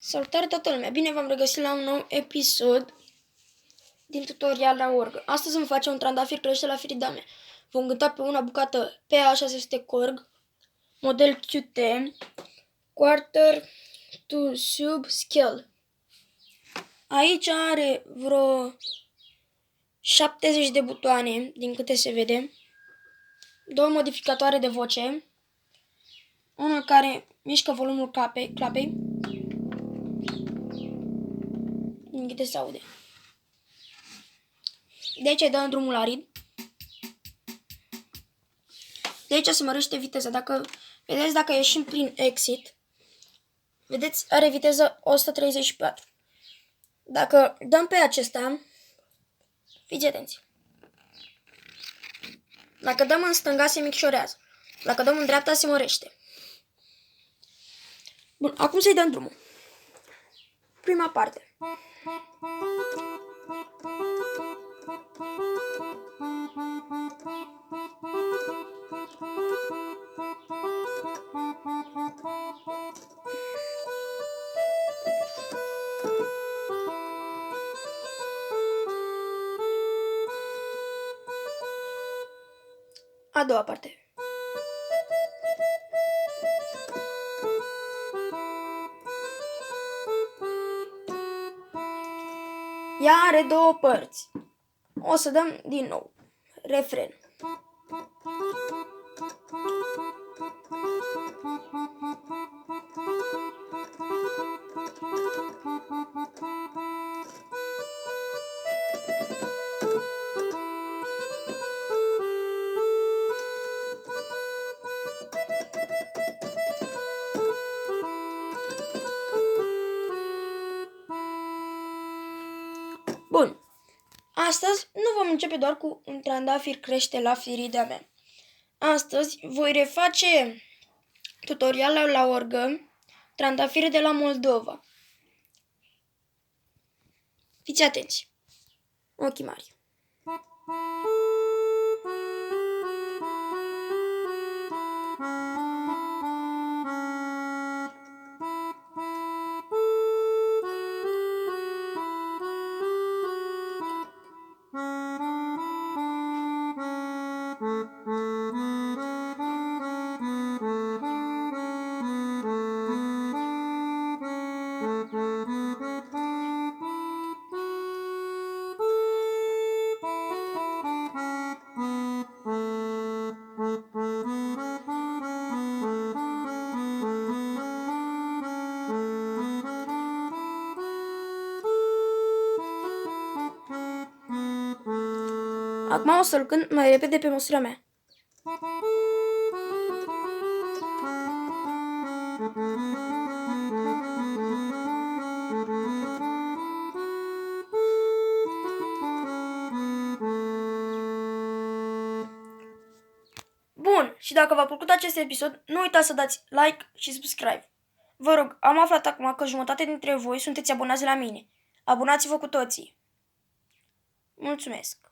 Salutare toată lumea! Bine v-am regăsit la un nou episod din tutorial la orgă. Astăzi vom face un trandafir crește la firidame. Vom gâta pe una bucată PA600 Korg, model QT, quarter to sub scale. Aici are vreo 70 de butoane, din câte se vede, două modificatoare de voce, unul care mișcă volumul clapei, din câte se aude. De aici îi dăm drumul la rid. De aici se mărește viteza. Dacă ieșim prin exit, vedeți, are viteză 134. Dacă dăm pe acesta, fiți atenți. Dacă dăm în stânga, se micșorează. Dacă dăm în dreapta, se mărește. Bun, acum să-i dăm drumul. Prima parte. A doua parte. Ea are două părți. O să dăm din nou refren. Bun. Astăzi nu vom începe doar cu un trandafir crește la firidame. Astăzi voi reface tutorialul la orgă, trandafire de la Moldova. Fiți atenți. Ochii mari. Acum o să-l cânt mai repede pe măsura mea. Bun, și dacă v-a plăcut acest episod, nu uitați să dați like și subscribe. Vă rog, am aflat acum că jumătate dintre voi sunteți abonați la mine. Abonați-vă cu toții. Mulțumesc!